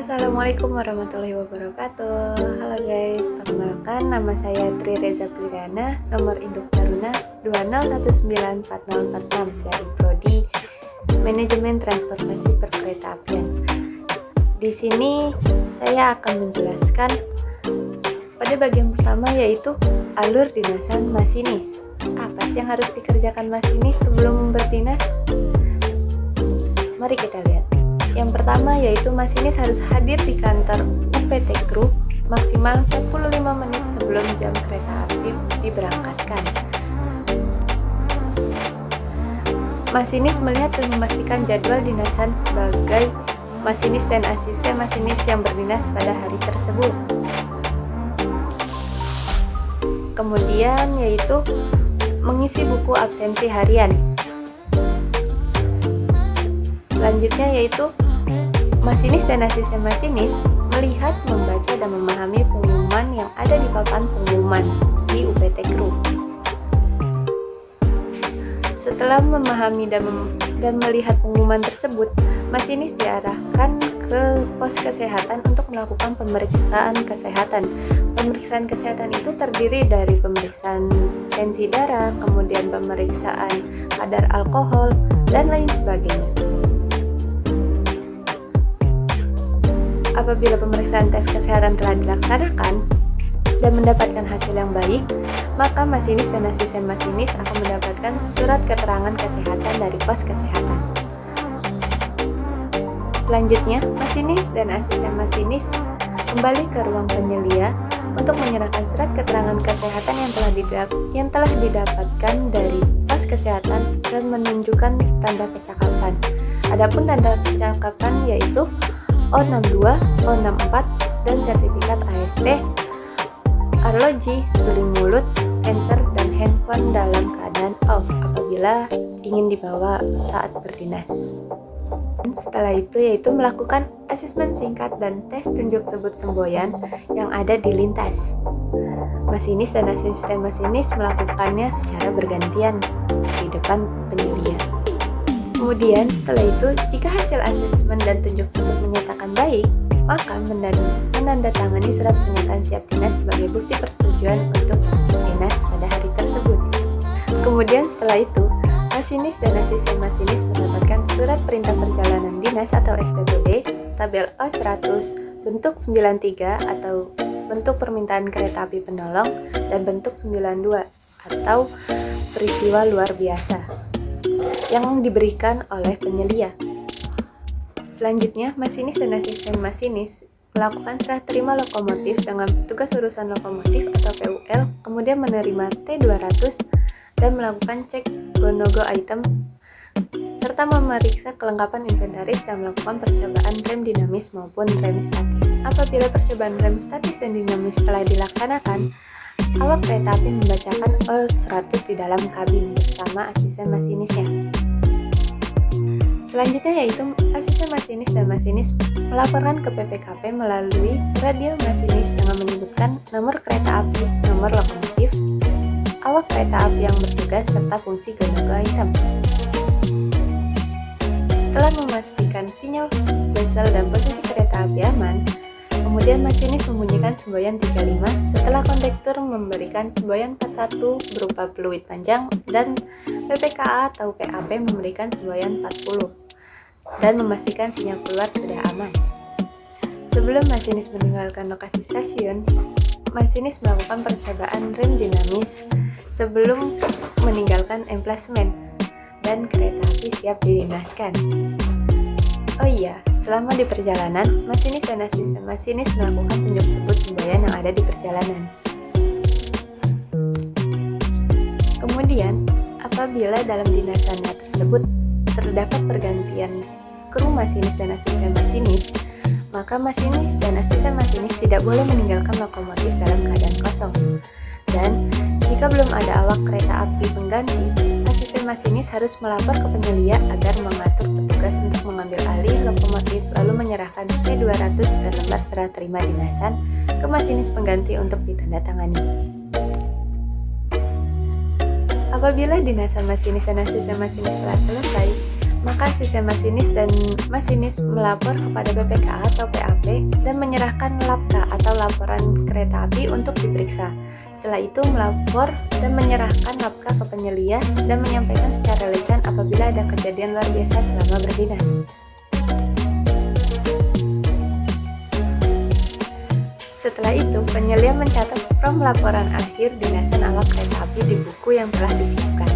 Assalamualaikum warahmatullahi wabarakatuh. Halo guys, perkenalkan nama saya Tri Reza Pridana, nomor induk Taruna 201940446 dari Prodi Manajemen Transportasi Perkeretaapian. Di sini saya akan menjelaskan pada bagian pertama, yaitu alur dinasan masinis. Apa sih yang harus dikerjakan masinis sebelum berdinas? Mari kita lihat. Yang pertama yaitu masinis harus hadir di kantor UPT Kru maksimal 45 menit sebelum jam kereta api diberangkatkan. Masinis melihat dan memastikan jadwal dinasan sebagai masinis dan asisten masinis yang berdinas pada hari tersebut. Kemudian yaitu mengisi buku absensi harian. Selanjutnya yaitu masinis dan asisten masinis melihat, membaca, dan memahami pengumuman yang ada di papan pengumuman di UPT Kru. Setelah memahami dan melihat pengumuman tersebut, masinis diarahkan ke pos kesehatan untuk melakukan pemeriksaan kesehatan. Pemeriksaan kesehatan itu terdiri dari pemeriksaan tensi darah, kemudian pemeriksaan kadar alkohol, dan lain sebagainya. Apabila pemeriksaan tes kesehatan telah dilaksanakan dan mendapatkan hasil yang baik, maka masinis dan asisten masinis akan mendapatkan surat keterangan kesehatan dari pos kesehatan. Selanjutnya, masinis dan asisten masinis kembali ke ruang penyelia untuk menyerahkan surat keterangan kesehatan yang telah didapatkan dari pos kesehatan dan menunjukkan tanda kecakapan. Adapun tanda kecakapan yaitu O62, O64, dan sertifikat ASP, arloji, suling mulut, senter, dan handphone dalam keadaan off apabila ingin dibawa saat berdinas. Setelah itu yaitu melakukan asesmen singkat dan tes tunjuk sebut semboyan yang ada di lintas. Masinis dan asisten masinis melakukannya secara bergantian di depan penyelia. Kemudian setelah itu, jika hasil asesmen dan tunjuk sebut menyatakan baik, maka menandatangani surat pernyataan siap dinas sebagai bukti persetujuan untuk dinas pada hari tersebut. Kemudian setelah itu, masinis dan asisten masinis mendapatkan surat perintah perjalanan dinas atau SPPD, tabel O100, bentuk 93 atau bentuk permintaan kereta api penolong, dan bentuk 92 atau peristiwa luar biasa yang diberikan oleh penyelia. Selanjutnya, masinis dan asisten masinis melakukan serah terima lokomotif dengan petugas urusan lokomotif atau PUL, kemudian menerima T200 dan melakukan cek go-no-go item serta memeriksa kelengkapan inventaris dan melakukan percobaan rem dinamis maupun rem statis. Apabila percobaan rem statis dan dinamis telah dilaksanakan, awak kereta api membacakan O100 di dalam kabin bersama asisten masinisnya. Selanjutnya yaitu asisten masinis dan masinis melaporkan ke PPKP melalui radio masinis dengan menyebutkan nomor kereta api, nomor lokomotif, awak kereta api yang bertugas, serta fungsi go-no-go item. Setelah memastikan sinyal, bezel, dan posisi kereta api aman, kemudian masinis membunyikan semboyan 35 setelah kondektur memberikan semboyan 41 berupa peluit panjang dan PPKA atau PAP memberikan semboyan 40 dan memastikan sinyal keluar sudah aman. Sebelum masinis meninggalkan lokasi stasiun, masinis melakukan percobaan rem dinamis sebelum meninggalkan emplasemen dan kereta api siap didinaskan. Oh iya, selama di perjalanan, masinis dan asisten masinis melakukan tunjuk sebut semboyan yang ada di perjalanan. Kemudian, apabila dalam dinasannya tersebut terdapat pergantian kru masinis dan asisten masinis, maka masinis dan asisten masinis tidak boleh meninggalkan lokomotif dalam keadaan kosong. Dan jika belum ada awak kereta api pengganti, asisten masinis harus melapor ke penyelia agar mengatur petugas untuk mengambil alih lokomotif lalu menyerahkan T200 dan lembar serah terima dinasan ke masinis pengganti untuk ditandatangani. Apabila dinasan masinis dan asisten masinis telah selesai, maka asisten masinis dan masinis melapor kepada BPKA atau PAP dan menyerahkan LAPK atau laporan kereta api untuk diperiksa. Setelah itu melapor dan menyerahkan LAPK ke penyelia dan menyampaikan secara lisan apabila ada kejadian luar biasa selama berdinas. Setelah itu, penyelia mencatat form laporan akhir dinasan awak kereta api di buku yang telah disiapkan.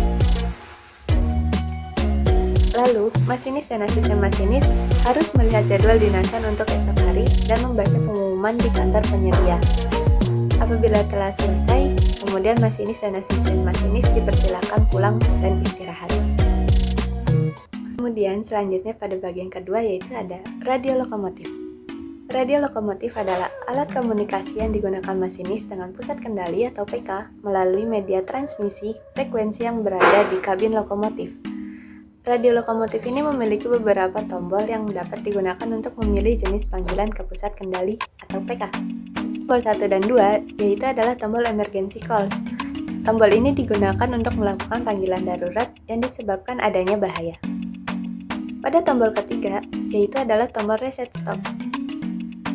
Lalu, masinis dan asisten masinis harus melihat jadwal dinasan untuk esok hari dan membaca pengumuman di kantor penyelia. Apabila telah selesai, kemudian masinis dan asisten masinis dipersilakan pulang dan istirahat. Kemudian selanjutnya pada bagian kedua yaitu ada radio lokomotif. Radio lokomotif adalah alat komunikasi yang digunakan masinis dengan pusat kendali atau PK melalui media transmisi frekuensi yang berada di kabin lokomotif. Radio lokomotif ini memiliki beberapa tombol yang dapat digunakan untuk memilih jenis panggilan ke pusat kendali atau PK. Tombol 1 dan 2 yaitu adalah tombol emergency calls. Tombol ini digunakan untuk melakukan panggilan darurat yang disebabkan adanya bahaya. Pada tombol ketiga yaitu adalah tombol reset stop.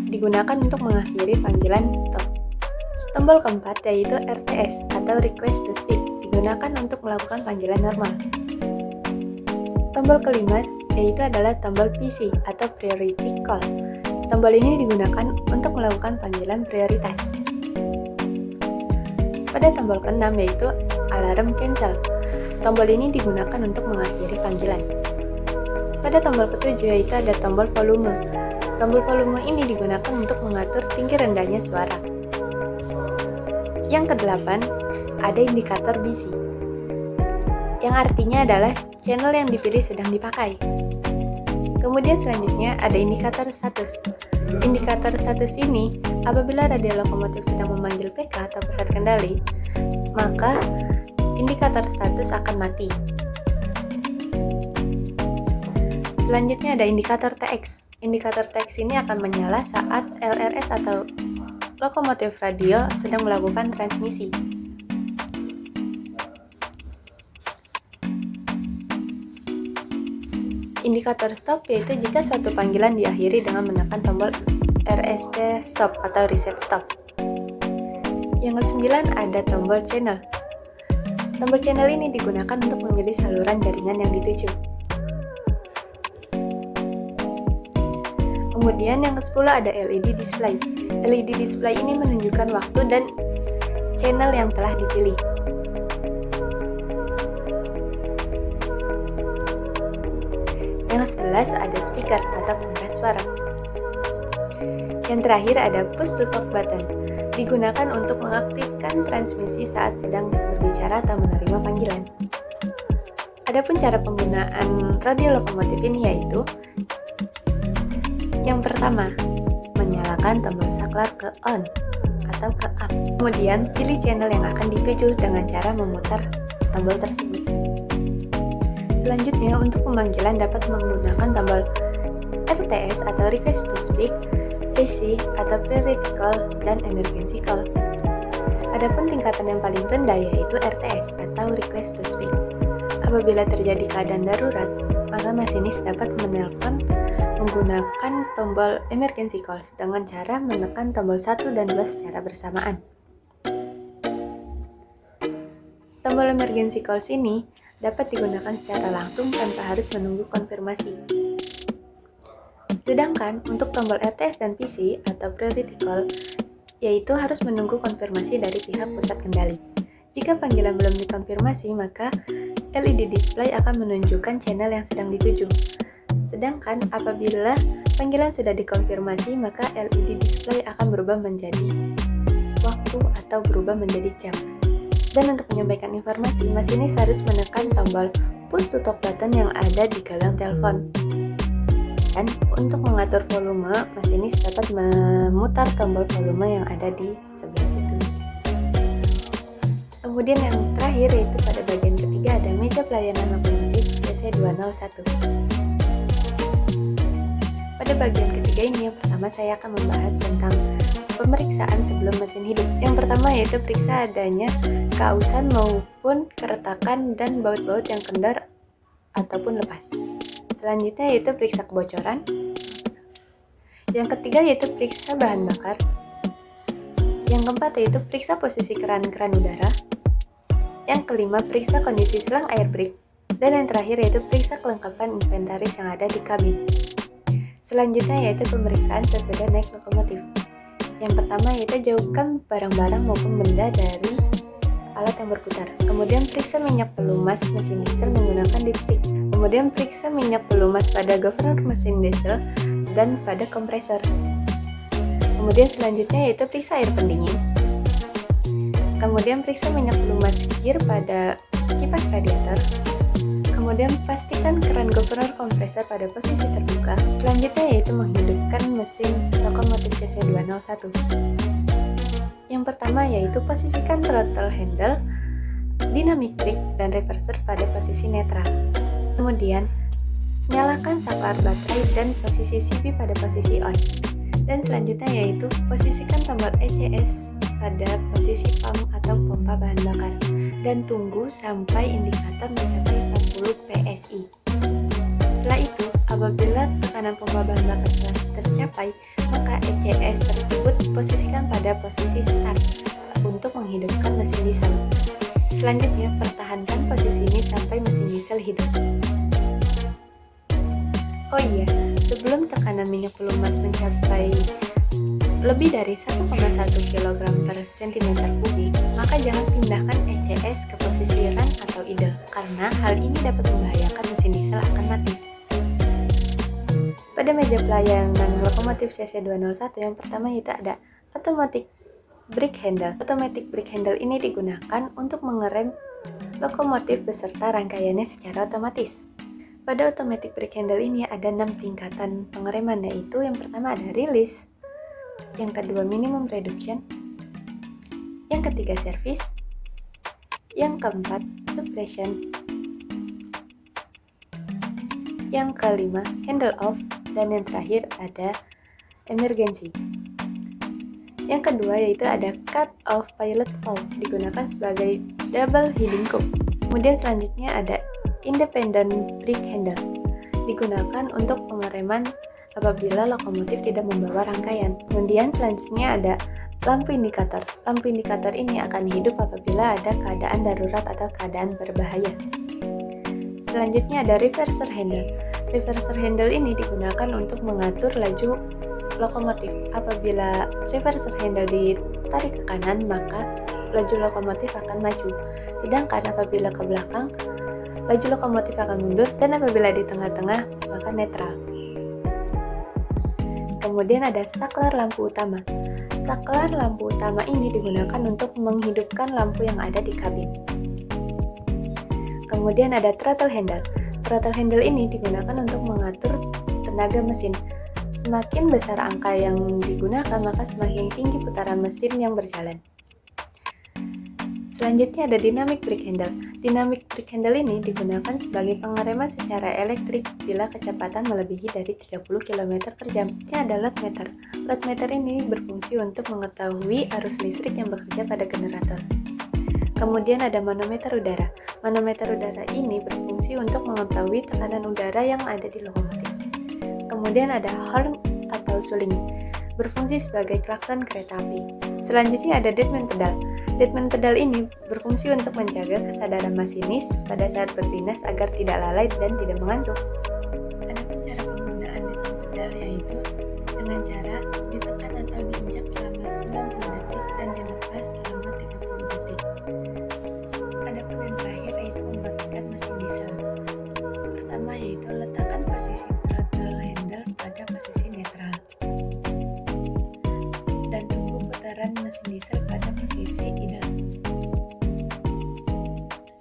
Digunakan untuk mengakhiri panggilan stop. Tombol keempat yaitu RTS atau request to speak. Digunakan untuk melakukan panggilan normal. Tombol kelima yaitu adalah tombol PC atau priority call. Tombol ini digunakan untuk melakukan panggilan prioritas. Pada tombol keenam yaitu alarm cancel. Tombol ini digunakan untuk mengakhiri panggilan. Pada tombol ketujuh yaitu ada tombol volume. Tombol volume ini digunakan untuk mengatur tinggi rendahnya suara. Yang kedelapan, ada indikator busy, yang artinya adalah channel yang dipilih sedang dipakai. Kemudian selanjutnya ada indikator status. Indikator status ini apabila radio lokomotif sedang memanggil PK atau pusat kendali, maka indikator status akan mati. Selanjutnya ada indikator TX. Indikator TX ini akan menyala saat LRS atau lokomotif radio sedang melakukan transmisi. Indikator stop yaitu jika suatu panggilan diakhiri dengan menekan tombol RST stop atau reset stop. Yang kesembilan ada tombol channel. Tombol channel ini digunakan untuk memilih saluran jaringan yang dituju. Kemudian yang ke-10 ada LED display. LED display ini menunjukkan waktu dan channel yang telah dipilih. Yang ke-11 ada speaker atau pengeras suara. Yang terakhir ada push to talk button. Digunakan untuk mengaktifkan transmisi saat sedang berbicara atau menerima panggilan. Adapun cara penggunaan radio lokomotif ini yaitu yang pertama, menyalakan tombol saklar ke on atau ke up. Kemudian, pilih channel yang akan dituju dengan cara memutar tombol tersebut. Selanjutnya, untuk pemanggilan dapat menggunakan tombol RTS atau request to speak, PC atau priority call, dan emergency call. Adapun tingkatan yang paling rendah yaitu RTS atau request to speak. Apabila terjadi keadaan darurat, maka masinis dapat menelpon menggunakan tombol emergency calls dengan cara menekan tombol 1 dan 2 secara bersamaan. Tombol emergency calls ini dapat digunakan secara langsung tanpa harus menunggu konfirmasi. Sedangkan untuk tombol RTS dan PC atau priority call, yaitu harus menunggu konfirmasi dari pihak pusat kendali. Jika panggilan belum dikonfirmasi, maka LED display akan menunjukkan channel yang sedang dituju. Sedangkan apabila panggilan sudah dikonfirmasi, maka LED display akan berubah menjadi waktu atau berubah menjadi jam. Dan untuk menyampaikan informasi, masinis harus menekan tombol push to talk button yang ada di gagang telepon. Dan untuk mengatur volume, masinis dapat memutar tombol volume yang ada di sebelah situ. Kemudian yang terakhir yaitu pada bagian ketiga ada meja pelayanan lokomotif CC201. Pada bagian ketiga ini, yang pertama saya akan membahas tentang pemeriksaan sebelum mesin hidup. Yang pertama yaitu periksa adanya keausan maupun keretakan dan baut-baut yang kendor ataupun lepas. Selanjutnya yaitu periksa kebocoran. Yang ketiga yaitu periksa bahan bakar. Yang keempat yaitu periksa posisi keran-keran udara. Yang kelima, periksa kondisi selang air break. Dan yang terakhir yaitu periksa kelengkapan inventaris yang ada di kabin. Selanjutnya yaitu pemeriksaan sesudah naik lokomotif. Yang pertama yaitu jauhkan barang-barang maupun benda dari alat yang berputar. Kemudian periksa minyak pelumas mesin diesel menggunakan dipstick. Kemudian periksa minyak pelumas pada governor mesin diesel dan pada kompresor. Kemudian selanjutnya yaitu periksa air pendingin. Kemudian periksa minyak pelumas gear pada kipas radiator. Kemudian pastikan keran governor kompresor pada posisi terbuka. Selanjutnya yaitu menghidupkan mesin lokomotif CC201. Yang pertama yaitu posisikan throttle handle, dynamic brake, dan reverser pada posisi netral. Kemudian nyalakan saklar baterai dan posisi CB pada posisi on. Dan selanjutnya yaitu posisikan tombol ECS pada posisi pump atau pompa bahan bakar dan tunggu sampai indikator mencapai 40 PSI. Setelah itu, apabila tekanan pompa bahan bakar telah tercapai, maka ECS tersebut posisikan pada posisi start untuk menghidupkan mesin diesel. Selanjutnya, pertahankan posisi ini sampai mesin diesel hidup. Oh iya, sebelum tekanan minyak pelumas mencapai lebih dari 1,1 kg per cm kubik, maka jangan pindahkan ECS ke posisi run atau idle, karena hal ini dapat membahayakan mesin diesel akan mati. Pada meja pelayanan lokomotif CC201 yang pertama yaitu ada automatic brake handle. Automatic brake handle ini digunakan untuk mengerem lokomotif beserta rangkaiannya secara otomatis. Pada automatic brake handle ini ada 6 tingkatan pengereman, yaitu yang pertama ada release, yang kedua minimum reduction, yang ketiga service, yang keempat suppression, yang kelima handle off, dan yang terakhir ada emergency. Yang kedua yaitu ada cut off pilot valve, digunakan sebagai double heating cope. Kemudian selanjutnya ada independent brake handle, digunakan untuk pengereman apabila lokomotif tidak membawa rangkaian. Kemudian selanjutnya ada lampu indikator. Lampu indikator ini akan hidup apabila ada keadaan darurat atau keadaan berbahaya. Selanjutnya ada reverser handle. Reverser handle ini digunakan untuk mengatur laju lokomotif. Apabila reverser handle ditarik ke kanan, maka laju lokomotif akan maju. Sedangkan apabila ke belakang, laju lokomotif akan mundur, dan apabila di tengah-tengah, maka netral. Kemudian ada saklar lampu utama. Saklar lampu utama ini digunakan untuk menghidupkan lampu yang ada di kabin. Kemudian ada throttle handle. Throttle handle ini digunakan untuk mengatur tenaga mesin. Semakin besar angka yang digunakan, maka semakin tinggi putaran mesin yang berjalan. Selanjutnya ada dynamic brake handle. Dynamic brake handle ini digunakan sebagai pengereman secara elektrik bila kecepatan melebihi dari 30 km per jam. Ini ada load meter. Load meter ini berfungsi untuk mengetahui arus listrik yang bekerja pada generator. Kemudian ada manometer udara. Manometer udara ini berfungsi untuk mengetahui tekanan udara yang ada di lokomotif. Kemudian ada horn atau suling, berfungsi sebagai klakson kereta api. Selanjutnya ada deadman pedal. Deadman pedal ini berfungsi untuk menjaga kesadaran masinis pada saat berdinas agar tidak lalai dan tidak mengantuk. Adapun cara penggunaan deadman pedal yaitu dengan cara ditekan atau diinjak selama 90 detik dan dilepas selama 30 detik. Adapun yang terakhir yaitu mematikan mesin diesel. Pertama yaitu letakkan posisi throttle handle pada posisi netral dan tunggu putaran mesin diesel pada posisi idle.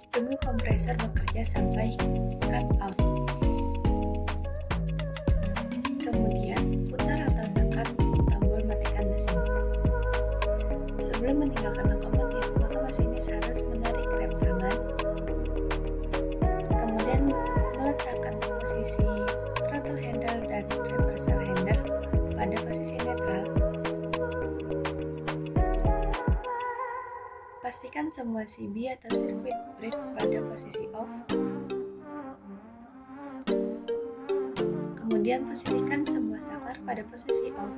Tunggu kompresor bekerja sampai cut off. Kemudian putar atau tekan tombol matikan mesin. Sebelum meninggalkan lokomotif, maka masinis harus menarik rem tangan. Kemudian meletakkan posisi throttle handle dan reverser handle pada posisi netral. Pastikan semua CB atau circuit brake pada posisi off. Kemudian posisikan semua saklar pada posisi off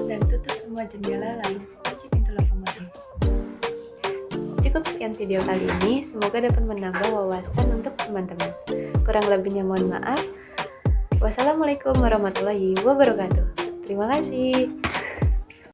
dan tutup semua jendela lalu kunci pintu lokomotif. Cukup sekian video kali ini, semoga dapat menambah wawasan untuk teman-teman. Kurang lebihnya mohon maaf. Wassalamualaikum warahmatullahi wabarakatuh. Terima kasih.